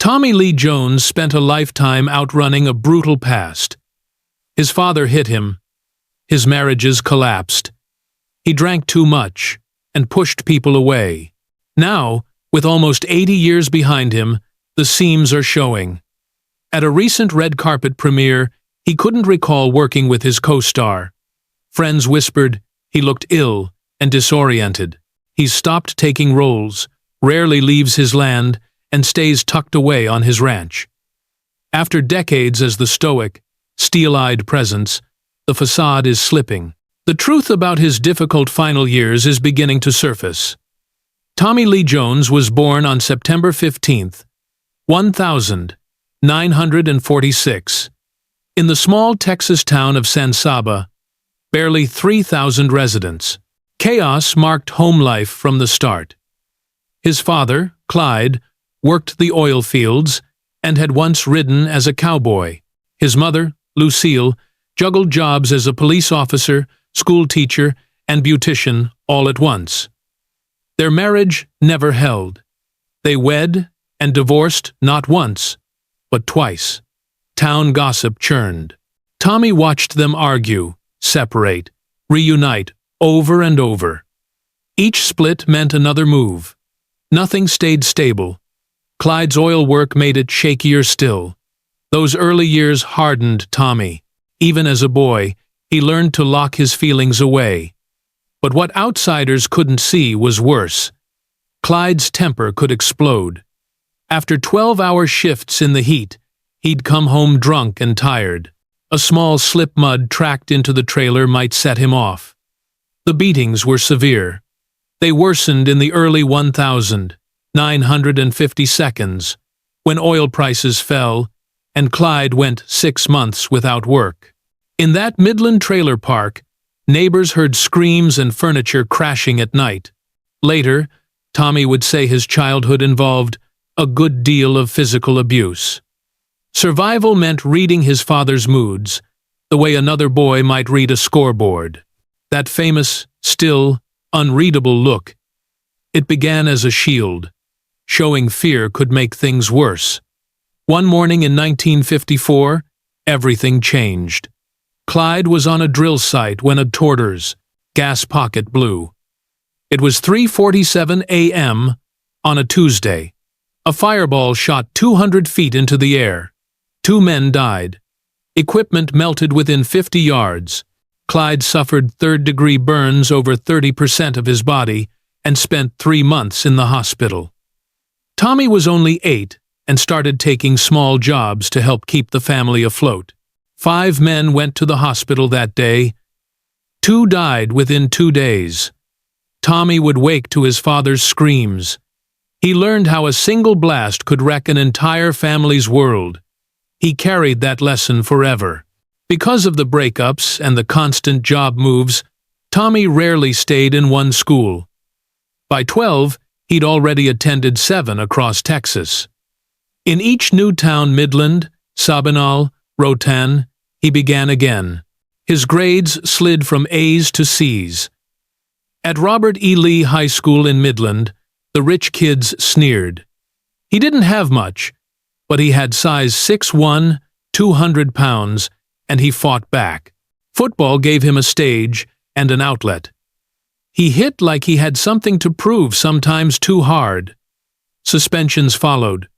Tommy Lee Jones spent a lifetime outrunning a brutal past. His father hit him. His marriages collapsed. He drank too much and pushed people away. Now, with almost 80 years behind him, the seams are showing. At a recent red carpet premiere, he couldn't recall working with his co-star. Friends whispered he looked ill and disoriented. He's stopped taking roles, rarely leaves his land, and stays tucked away on his ranch. After decades as the stoic, steel-eyed presence, the facade is slipping. The truth about his difficult final years is beginning to surface. Tommy Lee Jones was born on September 15, 1946, in the small Texas town of San Saba, barely 3,000 residents. Chaos marked home life from the start. His father, Clyde, worked the oil fields and had once ridden as a cowboy. His mother, Lucille, juggled jobs as a police officer, school teacher, and beautician all at once. Their marriage never held. They wed and divorced not once, but twice. Town gossip churned. Tommy watched them argue, separate, reunite, over and over. Each split meant another move. Nothing stayed stable. Clyde's oil work made it shakier still. Those early years hardened Tommy. Even as a boy, he learned to lock his feelings away. But what outsiders couldn't see was worse. Clyde's temper could explode. After 12-hour shifts in the heat, he'd come home drunk and tired. A small slip mud tracked into the trailer might set him off. The beatings were severe. They worsened in the early 1950 seconds, when oil prices fell and Clyde went 6 months without work. In that Midland trailer park, neighbors heard screams and furniture crashing at night. Later, Tommy would say his childhood involved a good deal of physical abuse. Survival meant reading his father's moods, the way another boy might read a scoreboard. That famous, still, unreadable look. It began as a shield. Showing fear could make things worse. One morning in 1954, everything changed. Clyde was on a drill site when a Torter's gas pocket blew. It was 3:47 a.m. on a Tuesday. A fireball shot 200 feet into the air. 2 men died. Equipment melted within 50 yards. Clyde suffered third-degree burns over 30% of his body and spent 3 months in the hospital. Tommy was only 8 and started taking small jobs to help keep the family afloat. 5 men went to the hospital that day. 2 died within 2 days. Tommy would wake to his father's screams. He learned how a single blast could wreck an entire family's world. He carried that lesson forever. Because of the breakups and the constant job moves, Tommy rarely stayed in one school. By 12, he'd already attended 7 across Texas. In each new town, Midland, Sabinal, Rotan, he began again. His grades slid from A's to C's. At Robert E. Lee High School in Midland, the rich kids sneered. He didn't have much, but he had size 6'1", 200 pounds, and he fought back. Football gave him a stage and an outlet. He hit like he had something to prove, sometimes too hard. Suspensions followed.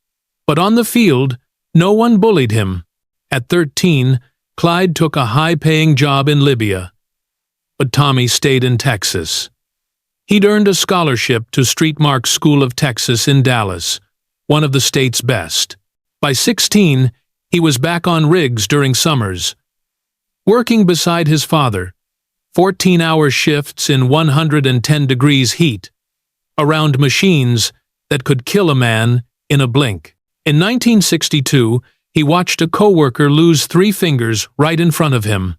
But on the field, no one bullied him. At 13, Clyde took a high-paying job in Libya. But Tommy stayed in Texas. He'd earned a scholarship to Street Mark's School of Texas in Dallas, one of the state's best. By 16, he was back on rigs during summers, working beside his father, 14-hour shifts in 110 degrees heat, around machines that could kill a man in a blink. In 1962, he watched a coworker lose 3 fingers right in front of him.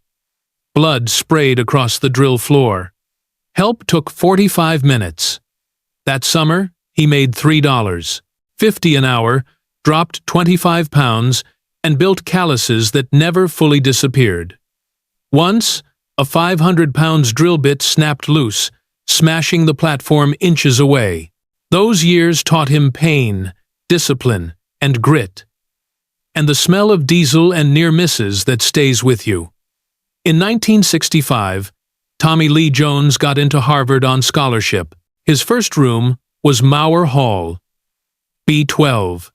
Blood sprayed across the drill floor. Help took 45 minutes. That summer, he made $3.50 an hour, dropped 25 pounds, and built calluses that never fully disappeared. Once, a 500-pound drill bit snapped loose, smashing the platform inches away. Those years taught him pain, discipline, and grit, and the smell of diesel and near misses that stays with you. In 1965, Tommy Lee Jones got into Harvard on scholarship. His first room was Mauer Hall, B12.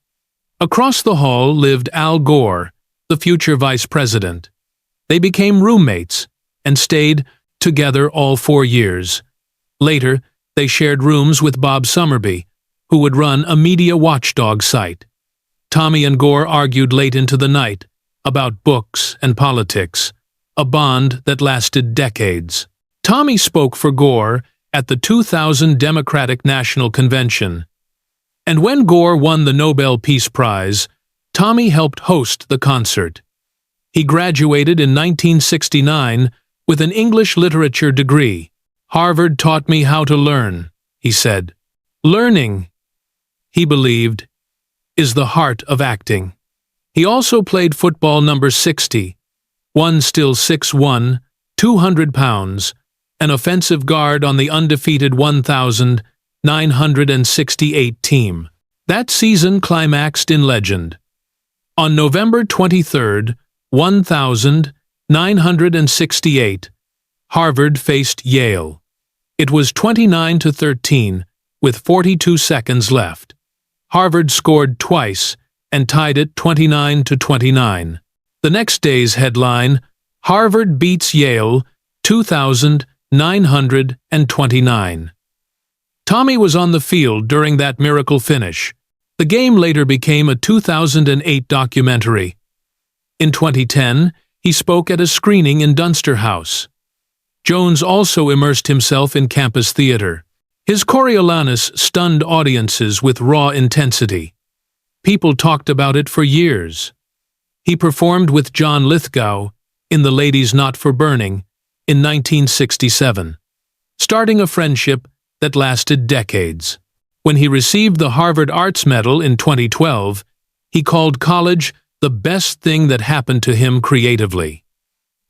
Across the hall lived Al Gore, the future vice president. They became roommates and stayed together all 4 years. Later, they shared rooms with Bob Summerby, who would run a media watchdog site. Tommy and Gore argued late into the night about books and politics, a bond that lasted decades. Tommy spoke for Gore at the 2000 Democratic National Convention. And when Gore won the Nobel Peace Prize, Tommy helped host the concert. He graduated in 1969 with an English literature degree. "Harvard taught me how to learn," he said. Learning, he believed, is the heart of acting. He also played football number 60, one still 6'1", 200 pounds, an offensive guard on the undefeated 1,968 team. That season climaxed in legend. On November 23, 1968, Harvard faced Yale. It was 29-13, with 42 seconds left. Harvard scored twice and tied it 29-29. The next day's headline, Harvard beats Yale 2,929. Tommy was on the field during that miracle finish. The game later became a 2008 documentary. In 2010, he spoke at a screening in Dunster House. Jones also immersed himself in campus theater. His Coriolanus stunned audiences with raw intensity. People talked about it for years. He performed with John Lithgow in The Ladies Not for Burning in 1967, starting a friendship that lasted decades. When he received the Harvard Arts Medal in 2012, he called college the best thing that happened to him creatively.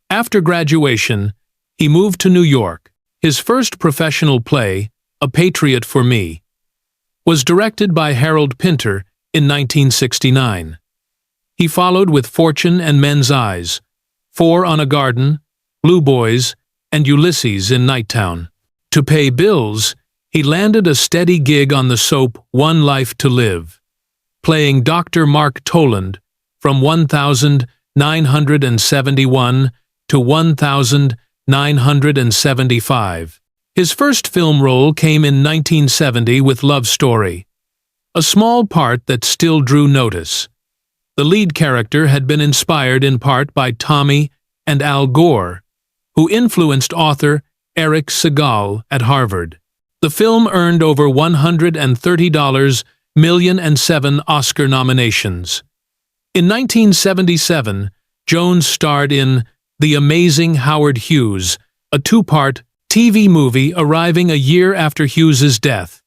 After graduation, he moved to New York. His first professional play, A Patriot for Me, was directed by Harold Pinter in 1969. He followed with Fortune and Men's Eyes, Four on a Garden, Blue Boys, and Ulysses in Nighttown. To pay bills, he landed a steady gig on the soap One Life to Live, playing Dr. Mark Toland from 1971 to 1975. His first film role came in 1970 with Love Story, a small part that still drew notice. The lead character had been inspired in part by Tommy and Al Gore, who influenced author Eric Segal at Harvard. The film earned over $130 million and 7 Oscar nominations. In 1977, Jones starred in The Amazing Howard Hughes, a 2-part TV movie arriving a year after Hughes's death.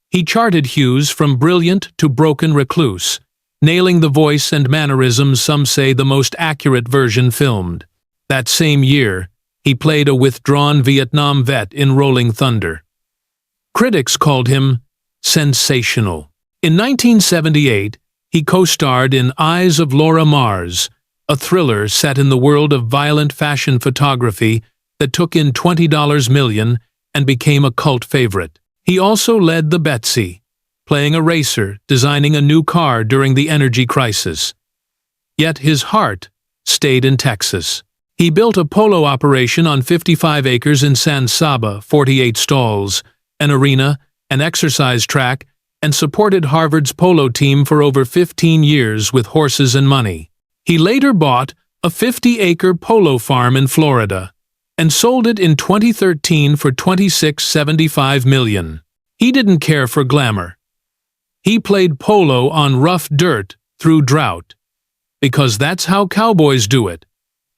He charted Hughes from brilliant to broken recluse, nailing the voice and mannerisms some say the most accurate version filmed. That same year, he played a withdrawn Vietnam vet in Rolling Thunder. Critics called him sensational. In 1978, he co-starred in Eyes of Laura Mars, a thriller set in the world of violent fashion photography that took in $20 million and became a cult favorite. He also led The Betsy, playing a racer designing a new car during the energy crisis. Yet his heart stayed in Texas. He built a polo operation on 55 acres in San Saba, 48 stalls, an arena, an exercise track, and supported Harvard's polo team for over 15 years with horses and money. He later bought a 50-acre polo farm in Florida and sold it in 2013 for $26.75 million. He didn't care for glamour. He played polo on rough dirt through drought, because that's how cowboys do it.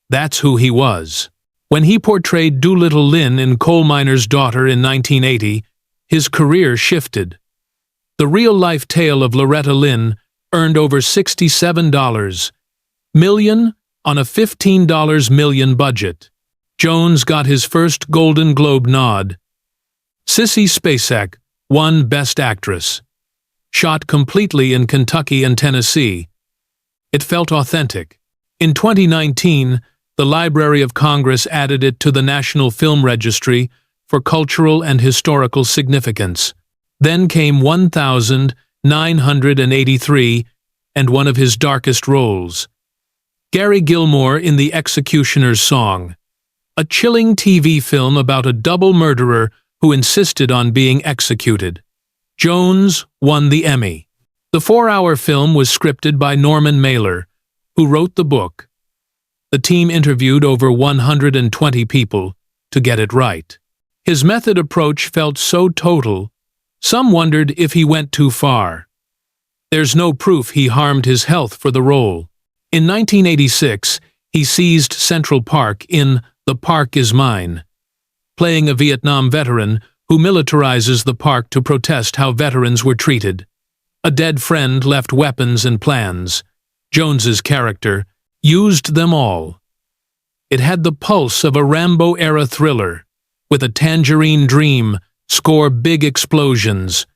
That's who he was. When he portrayed Doolittle Lynn in Coal Miner's Daughter in 1980, his career shifted. The real-life tale of Loretta Lynn earned over $67 million on a $15 million budget. Jones got his first Golden Globe nod. Sissy Spacek won Best Actress. shot completely in Kentucky and Tennessee. It felt authentic. In 2019, the Library of Congress added it to the National Film Registry for cultural and historical significance. Then came 1983 and one of his darkest roles. Gary Gilmore in The Executioner's Song, a chilling TV film about a double murderer who insisted on being executed. Jones won the Emmy. The 4-hour film was scripted by Norman Mailer, who wrote the book. The team interviewed over 120 people to get it right. His method approach felt so total, some wondered if he went too far. There's no proof he harmed his health for the role. In 1986, he seized Central Park in The Park Is Mine, playing a Vietnam veteran who militarizes the park to protest how veterans were treated. A dead friend left weapons and plans. Jones's character used them all. It had the pulse of a Rambo-era thriller, with a Tangerine Dream score big explosions.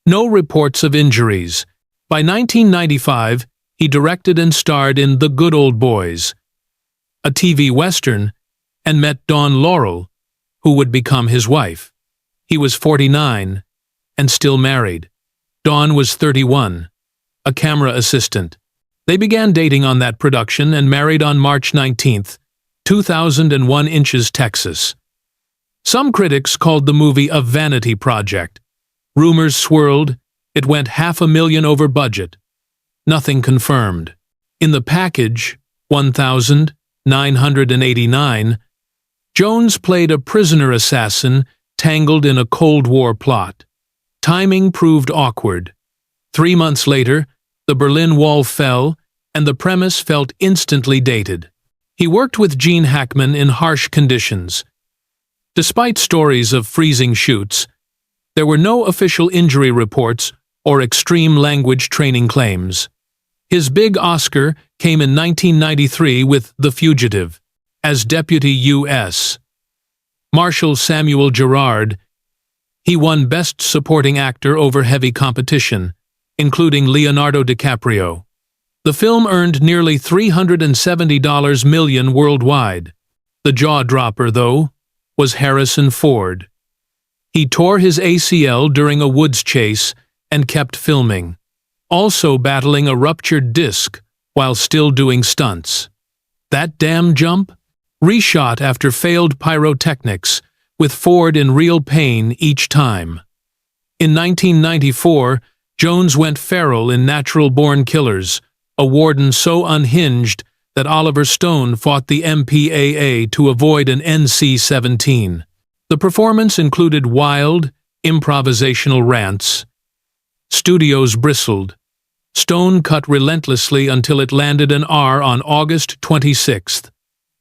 No reports of injuries. By 1995, he directed and starred in The Good Old Boys, a TV Western, and met Dawn Laurel, who would become his wife. He was 49 and still married. Dawn was 31, a camera assistant. They began dating on that production and married on March 19, 2001 in Texas. Some critics called the movie a vanity project. Rumors swirled, it went $500,000 over budget. Nothing confirmed. In the package, 1989, Jones played a prisoner assassin tangled in a Cold War plot. Timing proved awkward. 3 months later, the Berlin Wall fell, and the premise felt instantly dated. He worked with Gene Hackman in harsh conditions. Despite stories of freezing shoots, there were no official injury reports or extreme language training claims. His big Oscar came in 1993 with The Fugitive, as Deputy U.S. Marshal Samuel Gerard. He won Best Supporting Actor over heavy competition, including Leonardo DiCaprio. The film earned nearly $370 million worldwide. The jaw-dropper, though, was Harrison Ford. He tore his ACL during a woods chase and kept filming, also battling a ruptured disc while still doing stunts. That damn jump? Reshot after failed pyrotechnics, with Ford in real pain each time. In 1994, Jones went feral in Natural Born Killers, a warden so unhinged that Oliver Stone fought the MPAA to avoid an NC-17. The performance included wild, improvisational rants. Studios bristled. Stone cut relentlessly until it landed an R on August 26,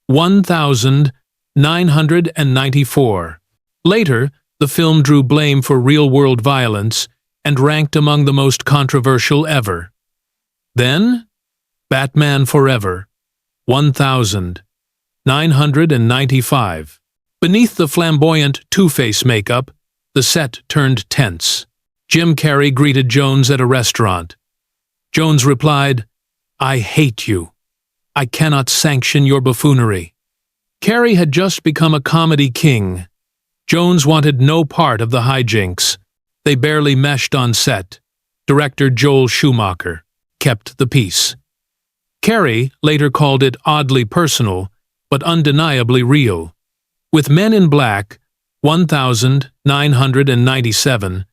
1994. Later, the film drew blame for real-world violence and ranked among the most controversial ever. Then, Batman Forever, 1995. Beneath the flamboyant Two-Face makeup, the set turned tense. Jim Carrey greeted Jones at a restaurant. Jones replied, "I hate you. I cannot sanction your buffoonery." Carrey had just become a comedy king. Jones wanted no part of the hijinks. They barely meshed on set. Director Joel Schumacher kept the peace. Carrey later called it oddly personal, but undeniably real. With Men in Black, 1997,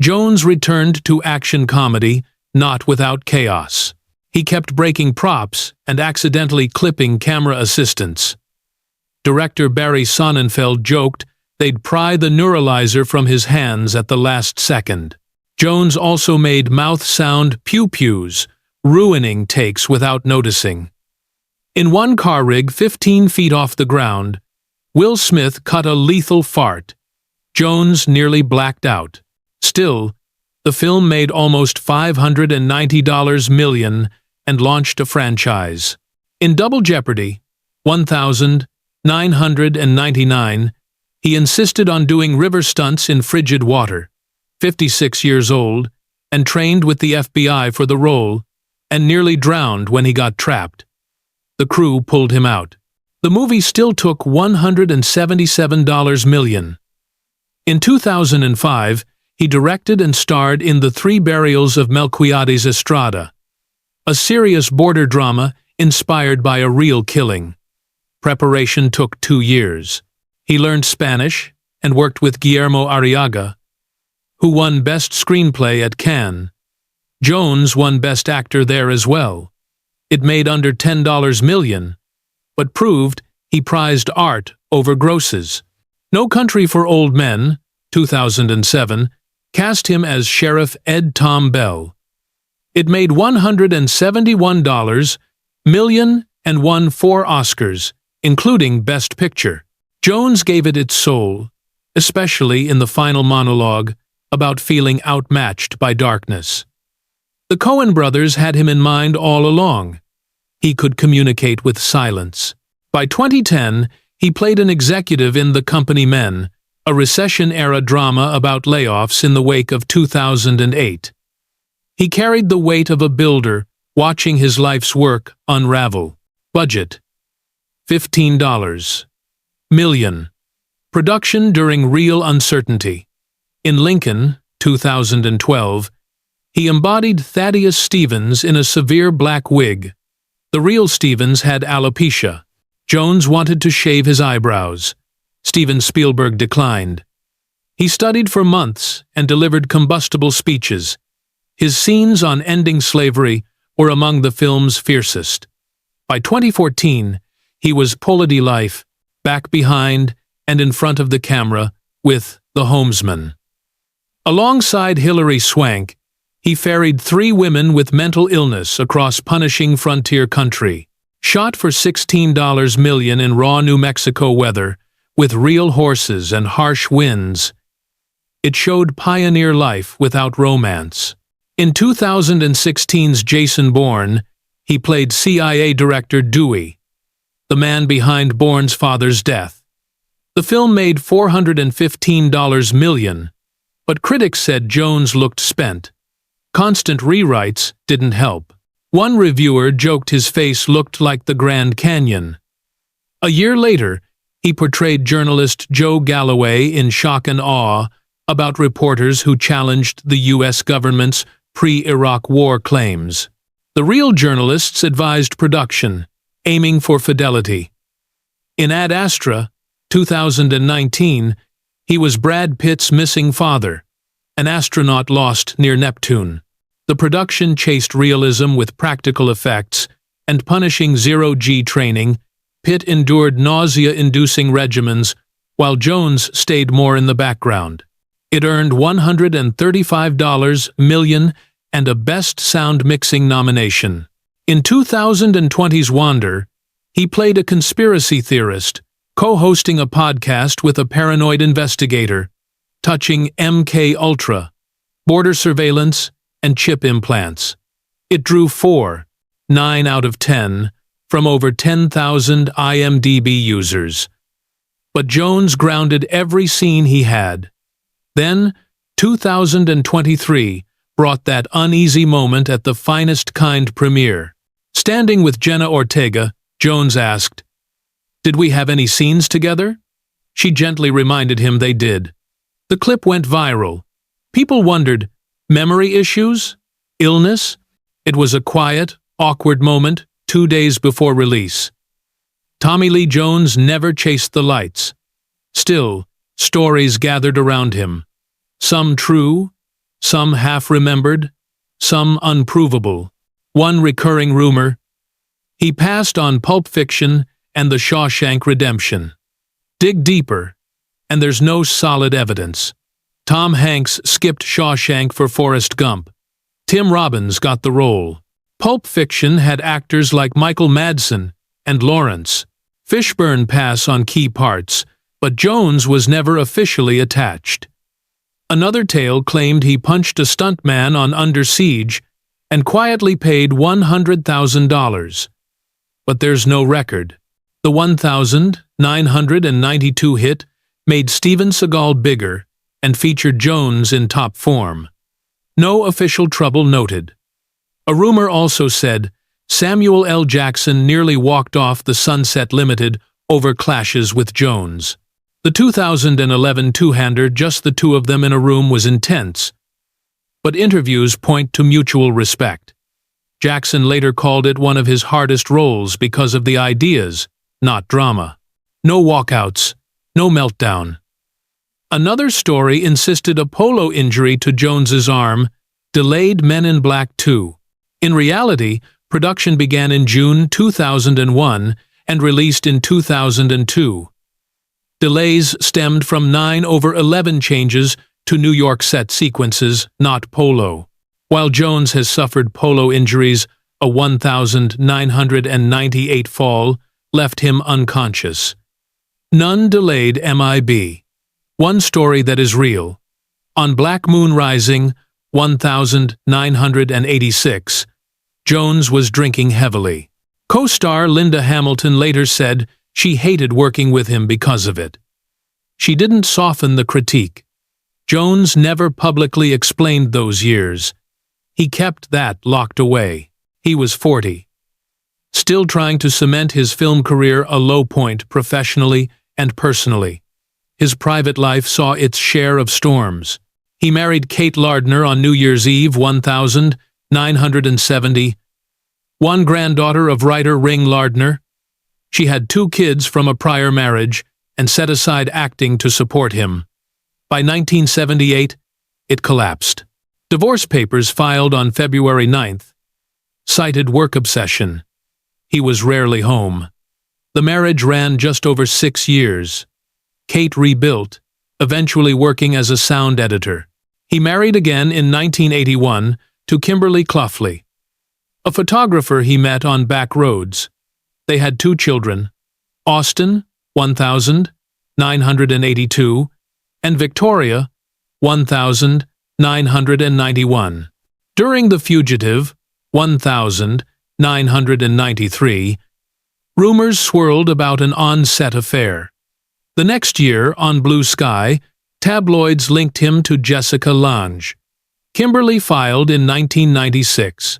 Jones returned to action comedy, not without chaos. He kept breaking props and accidentally clipping camera assistants. Director Barry Sonnenfeld joked they'd pry the neuralizer from his hands at the last second. Jones also made mouth-sound pew-pews, ruining takes without noticing. In one car rig 15 feet off the ground, Will Smith cut a lethal fart. Jones nearly blacked out. Still, the film made almost $590 million and launched a franchise. In Double Jeopardy, 1999, he insisted on doing river stunts in frigid water. 56 years old, and trained with the FBI for the role, and nearly drowned when he got trapped. The crew pulled him out. The movie still took $177 million. In 2005, he directed and starred in The Three Burials of Melquiades Estrada, a serious border drama inspired by a real killing. Preparation took 2 years. He learned Spanish and worked with Guillermo Arriaga, who won Best Screenplay at Cannes. Jones won Best Actor there as well. It made under $10 million, but proved he prized art over grosses. No Country for Old Men, 2007, cast him as Sheriff Ed Tom Bell. It made $171 million and won 4 Oscars, including Best Picture. Jones gave it its soul, especially in the final monologue about feeling outmatched by darkness. The Coen brothers had him in mind all along. He could communicate with silence. By 2010, he played an executive in The Company Men, a recession-era drama about layoffs in the wake of 2008. He carried the weight of a builder watching his life's work unravel. Budget: $15 million. Production during real uncertainty. In Lincoln, 2012, he embodied Thaddeus Stevens in a severe black wig. The real Stevens had alopecia. Jones wanted to shave his eyebrows. Steven Spielberg declined. He studied for months and delivered combustible speeches. His scenes on ending slavery were among the film's fiercest. By 2014, he was Polity Life, back behind and in front of the camera with The Homesman. Alongside Hilary Swank, he ferried 3 women with mental illness across punishing frontier country. Shot for $16 million in raw New Mexico weather, with real horses and harsh winds, it showed pioneer life without romance. In 2016's Jason Bourne, he played CIA Director Dewey, the man behind Bourne's father's death. The film made $415 million, but critics said Jones looked spent. Constant rewrites didn't help. One reviewer joked his face looked like the Grand Canyon. A year later, he portrayed journalist Joe Galloway in Shock and Awe about reporters who challenged the U.S. government's pre-Iraq War claims. The real journalists advised production, aiming for fidelity. In Ad Astra, 2019, he was Brad Pitt's missing father, an astronaut lost near Neptune. The production chased realism with practical effects, and punishing zero-G training, Pitt endured nausea-inducing regimens, while Jones stayed more in the background. It earned $135 million and a Best Sound Mixing nomination. In 2020's Wander, he played a conspiracy theorist, co-hosting a podcast with a paranoid investigator, touching MK Ultra, border surveillance, and chip implants. It drew 9 out of 10 from over 10,000 IMDb users. But Jones grounded every scene he had. Then, 2023 brought that uneasy moment at the Finest Kind premiere. Standing with Jenna Ortega, Jones asked, "Did we have any scenes together?" She gently reminded him they did. The clip went viral. People wondered, memory issues? Illness? It was a quiet, awkward moment 2 days before release. Tommy Lee Jones never chased the lights. Still, stories gathered around him. Some true, some half-remembered, some unprovable. One recurring rumor: he passed on Pulp Fiction and The Shawshank Redemption. Dig deeper, and there's no solid evidence. Tom Hanks skipped Shawshank for Forrest Gump. Tim Robbins got the role. Pulp Fiction had actors like Michael Madsen and Lawrence Fishburne pass on key parts, but Jones was never officially attached. Another tale claimed he punched a stuntman on Under Siege and quietly paid $100,000. But there's no record. The 1,992 hit made Steven Seagal bigger and featured Jones in top form. No official trouble noted. A rumor also said Samuel L. Jackson nearly walked off the Sunset Limited over clashes with Jones. The 2011 two-hander, just the two of them in a room, was intense, but interviews point to mutual respect. Jackson later called it one of his hardest roles because of the ideas, not drama. No walkouts, no meltdown. Another story insisted a polo injury to Jones's arm delayed Men in Black 2. In reality, production began in June 2001 and released in 2002. Delays stemmed from 9/11 changes to New York set sequences, not polo. While Jones has suffered polo injuries, a 1,998 fall left him unconscious. None delayed MIB. One story that is real. On Black Moon Rising, 1986, Jones was drinking heavily. Co-star Linda Hamilton later said she hated working with him because of it. She didn't soften the critique. Jones never publicly explained those years. He kept that locked away. He was 40. Still trying to cement his film career, a low point professionally and personally. His private life saw its share of storms. He married Kate Lardner on New Year's Eve 1970. One granddaughter of writer Ring Lardner. She had 2 kids from a prior marriage and set aside acting to support him. By 1978, it collapsed. Divorce papers filed on February 9th cited work obsession. He was rarely home. The marriage ran just over 6 years. Kate rebuilt, eventually working as a sound editor. He married again in 1981 to Kimberly Cloughley, a photographer he met on back roads. They had 2 children, Austin, 1982, and Victoria, 1991. During The Fugitive, 1993, rumors swirled about an on-set affair. The next year, on Blue Sky, tabloids linked him to Jessica Lange. Kimberly filed in 1996.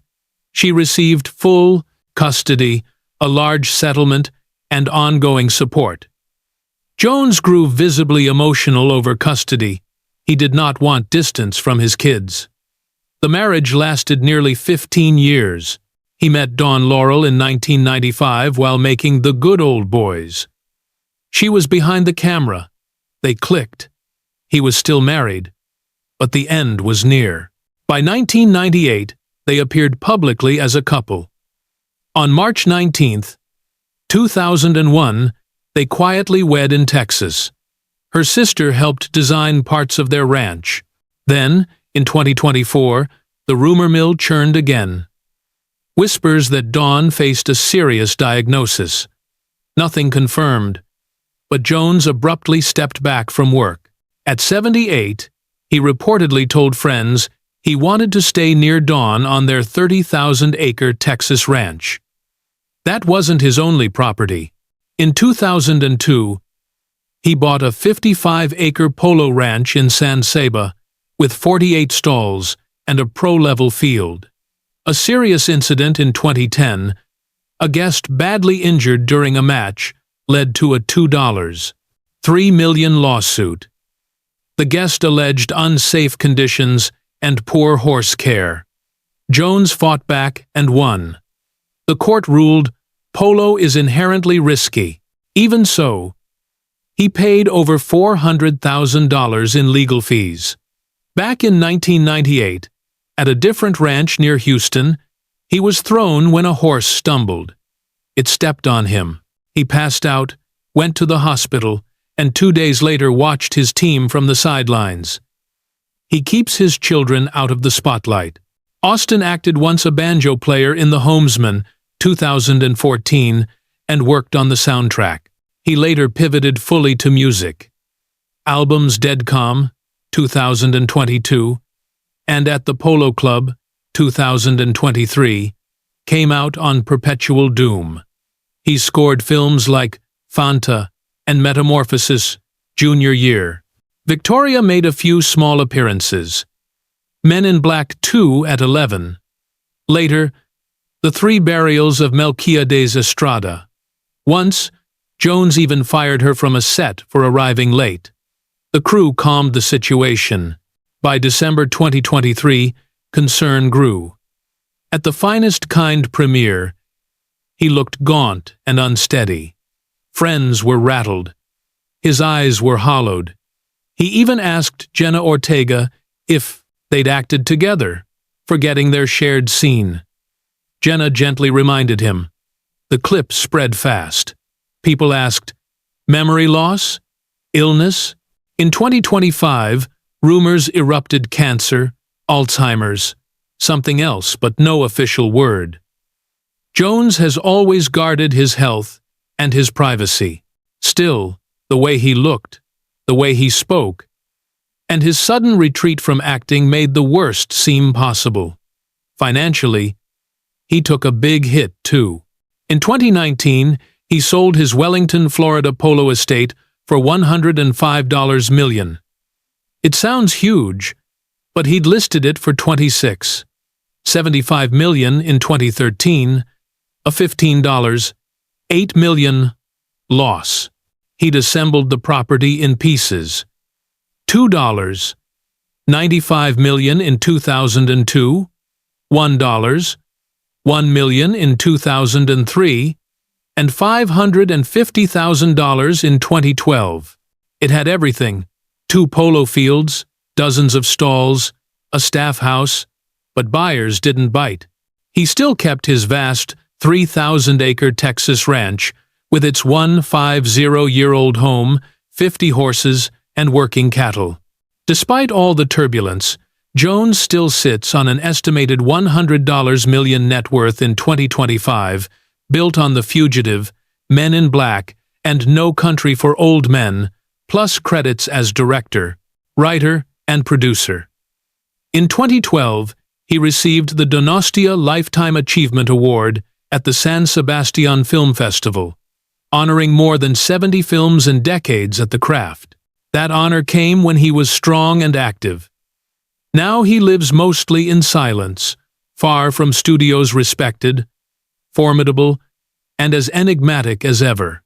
She received full custody, a large settlement, and ongoing support. Jones grew visibly emotional over custody. He did not want distance from his kids. The marriage lasted nearly 15 years. He met Dawn Laurel in 1995 while making The Good Old Boys. She was behind the camera. They clicked. He was still married, but the end was near. By 1998, they appeared publicly as a couple. On March 19, 2001, they quietly wed in Texas. Her sister helped design parts of their ranch. Then, in 2024, the rumor mill churned again. Whispers that Dawn faced a serious diagnosis. Nothing confirmed, but Jones abruptly stepped back from work. At 78, he reportedly told friends he wanted to stay near Dawn on their 30,000-acre Texas ranch. That wasn't his only property. In 2002, he bought a 55-acre polo ranch in San Saba with 48 stalls and a pro-level field. A serious incident in 2010, a guest badly injured during a match, led to a $2.3 million lawsuit. The guest alleged unsafe conditions and poor horse care. Jones fought back and won. The court ruled polo is inherently risky. Even so, he paid over $400,000 in legal fees. Back in 1998, at a different ranch near Houston, he was thrown when a horse stumbled. It stepped on him. He passed out, went to the hospital, and 2 days later watched his team from the sidelines. He keeps his children out of the spotlight. Austin acted once a banjo player in The Homesman, 2014, and worked on the soundtrack. He later pivoted fully to music. Albums Dead Calm, 2022, and At the Polo Club, 2023, came out on Perpetual Doom. He scored films like Fanta and Metamorphosis, junior year. Victoria made a few small appearances. Men in Black 2 at 11. Later, the 3 burials of Melquiades Estrada. Once, Jones even fired her from a set for arriving late. The crew calmed the situation. By December 2023, concern grew. At the Finest Kind premiere, he looked gaunt and unsteady. Friends were rattled. His eyes were hollowed. He even asked Jenna Ortega if they'd acted together, forgetting their shared scene. Jenna gently reminded him. The clip spread fast. People asked, memory loss? Illness? In 2025, rumors erupted: cancer, Alzheimer's, something else, but no official word. Jones has always guarded his health and his privacy. Still, the way he looked, the way he spoke, and his sudden retreat from acting made the worst seem possible. Financially, he took a big hit, too. In 2019, he sold his Wellington, Florida polo estate for $105 million. It sounds huge, but he'd listed it for $26. $75 million in 2013, a $15.8 million loss. He'd assembled the property in pieces. $2. $95 million in 2002, $1. $1 million in 2003, and $550,000 in 2012. It had everything: 2 polo fields, dozens of stalls, a staff house, but buyers didn't bite. He still kept his vast 3,000-acre Texas ranch with its 150-year-old home, 50 horses, and working cattle. Despite all the turbulence, Jones still sits on an estimated $100 million net worth in 2025, built on The Fugitive, Men in Black, and No Country for Old Men, plus credits as director, writer, and producer. In 2012, he received the Donostia Lifetime Achievement Award at the San Sebastian Film Festival, honoring more than 70 films and decades at the craft. That honor came when he was strong and active. Now he lives mostly in silence, far from studios, respected, formidable, and as enigmatic as ever.